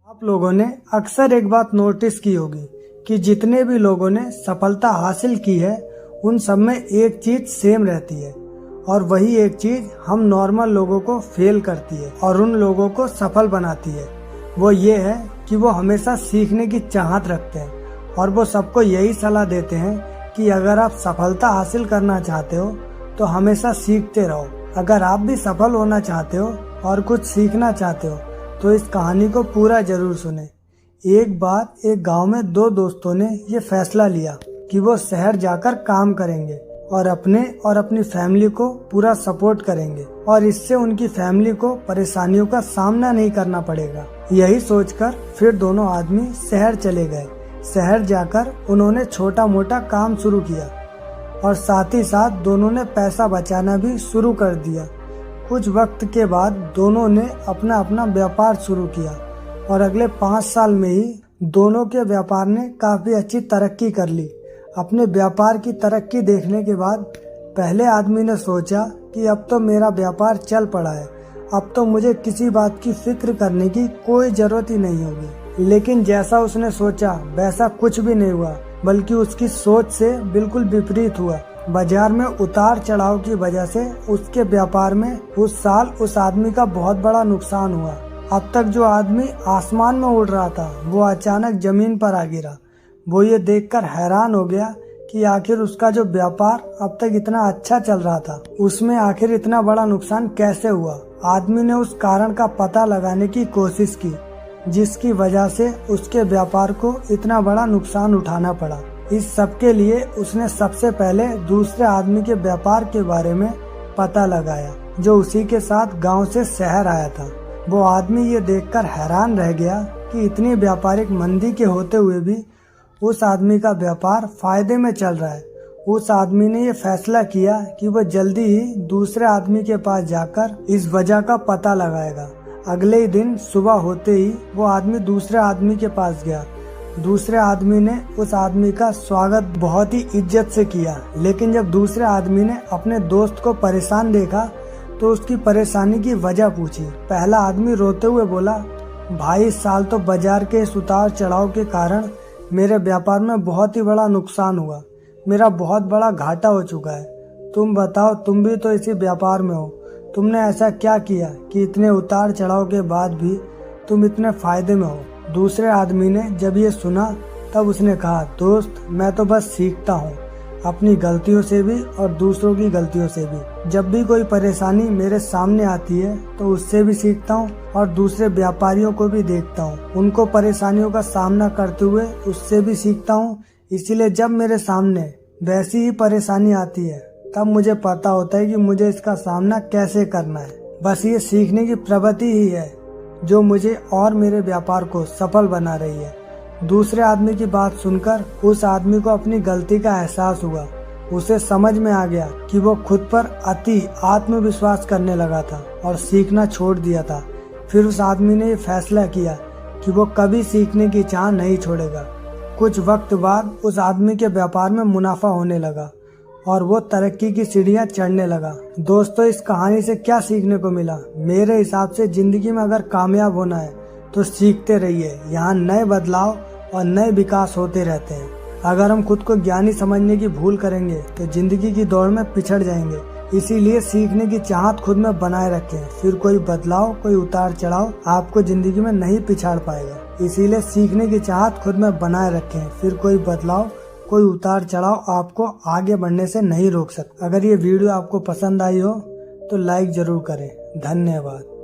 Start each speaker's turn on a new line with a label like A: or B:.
A: आप लोगों ने अक्सर एक बात नोटिस की होगी कि जितने भी लोगों ने सफलता हासिल की है उन सब में एक चीज सेम रहती है और वही एक चीज हम नॉर्मल लोगों को फेल करती है और उन लोगों को सफल बनाती है। वो ये है कि वो हमेशा सीखने की चाहत रखते हैं और वो सबको यही सलाह देते हैं कि अगर आप सफलता हासिल करना चाहते हो तो हमेशा सीखते रहो। अगर आप भी सफल होना चाहते हो और कुछ सीखना चाहते हो तो इस कहानी को पूरा जरूर सुने। एक बार एक गांव में दो दोस्तों ने ये फैसला लिया कि वो शहर जाकर काम करेंगे और अपनी फैमिली को पूरा सपोर्ट करेंगे और इससे उनकी फैमिली को परेशानियों का सामना नहीं करना पड़ेगा। यही सोचकर फिर दोनों आदमी शहर चले गए। शहर जाकर उन्होंने छोटा मोटा काम शुरू किया और साथ ही साथ दोनों ने पैसा बचाना भी शुरू कर दिया। कुछ वक्त के बाद दोनों ने अपना अपना व्यापार शुरू किया और अगले 5 साल में ही दोनों के व्यापार ने काफी अच्छी तरक्की कर ली। अपने व्यापार की तरक्की देखने के बाद पहले आदमी ने सोचा कि अब तो मेरा व्यापार चल पड़ा है, अब तो मुझे किसी बात की फिक्र करने की कोई जरूरत ही नहीं होगी। लेकिन जैसा उसने सोचा वैसा कुछ भी नहीं हुआ, बल्कि उसकी सोच से बिल्कुल विपरीत हुआ। बाजार में उतार चढ़ाव की वजह से उसके व्यापार में उस साल उस आदमी का बहुत बड़ा नुकसान हुआ। अब तक जो आदमी आसमान में उड़ रहा था वो अचानक जमीन पर आ गिरा। वो ये देखकर हैरान हो गया कि आखिर उसका जो व्यापार अब तक इतना अच्छा चल रहा था उसमें आखिर इतना बड़ा नुकसान कैसे हुआ। आदमी ने उस कारण का पता लगाने की कोशिश की जिसकी वजह से उसके व्यापार को इतना बड़ा नुकसान उठाना पड़ा। इस सब के लिए उसने सबसे पहले दूसरे आदमी के व्यापार के बारे में पता लगाया जो उसी के साथ गांव से शहर आया था। वो आदमी ये देखकर हैरान रह गया कि इतनी व्यापारिक मंदी के होते हुए भी उस आदमी का व्यापार फायदे में चल रहा है। उस आदमी ने ये फैसला किया कि वह जल्दी ही दूसरे आदमी के पास जाकर इस वजह का पता लगाएगा। अगले ही दिन सुबह होते ही वो आदमी दूसरे आदमी के पास गया। दूसरे आदमी ने उस आदमी का स्वागत बहुत ही इज्जत से किया, लेकिन जब दूसरे आदमी ने अपने दोस्त को परेशान देखा तो उसकी परेशानी की वजह पूछी। पहला आदमी रोते हुए बोला, भाई इस साल तो बाजार के इस उतार चढ़ाव के कारण मेरे व्यापार में बहुत ही बड़ा नुकसान हुआ, मेरा बहुत बड़ा घाटा हो चुका है। तुम बताओ, तुम भी तो इसी व्यापार में हो, तुमने ऐसा क्या किया कि इतने उतार चढ़ाव के बाद भी तुम इतने फायदे में हो। दूसरे आदमी ने जब ये सुना तब उसने कहा, दोस्त मैं तो बस सीखता हूँ, अपनी गलतियों से भी और दूसरों की गलतियों से भी। जब भी कोई परेशानी मेरे सामने आती है तो उससे भी सीखता हूँ और दूसरे व्यापारियों को भी देखता हूँ, उनको परेशानियों का सामना करते हुए उससे भी सीखता हूँ। इसीलिए जब मेरे सामने वैसी ही परेशानी आती है तब मुझे पता होता है कि मुझे इसका सामना कैसे करना है। बस ये सीखने की प्रवृत्ति ही है जो मुझे और मेरे व्यापार को सफल बना रही है। दूसरे आदमी की बात सुनकर उस आदमी को अपनी गलती का एहसास हुआ। उसे समझ में आ गया कि वो खुद पर अति आत्मविश्वास करने लगा था और सीखना छोड़ दिया था। फिर उस आदमी ने ये फैसला किया कि वो कभी सीखने की चाह नहीं छोड़ेगा। कुछ वक्त बाद उस आदमी के व्यापार में मुनाफा होने लगा और वो तरक्की की सीढ़ियां चढ़ने लगा। दोस्तों, इस कहानी से क्या सीखने को मिला? मेरे हिसाब से जिंदगी में अगर कामयाब होना है तो सीखते रहिए। यहाँ नए बदलाव और नए विकास होते रहते हैं। अगर हम खुद को ज्ञानी समझने की भूल करेंगे तो जिंदगी की दौड़ में पिछड़ जाएंगे। इसीलिए सीखने की चाहत खुद में बनाए रखें, फिर कोई बदलाव, कोई उतार चढ़ाव आपको जिंदगी में नहीं पिछाड़ पाएगा। इसीलिए सीखने की चाहत खुद में बनाए रखें, फिर कोई बदलाव, कोई उतार चढ़ाव आपको आगे बढ़ने से नहीं रोक सकता। अगर ये वीडियो आपको पसंद आई हो तो लाइक जरूर करें। धन्यवाद।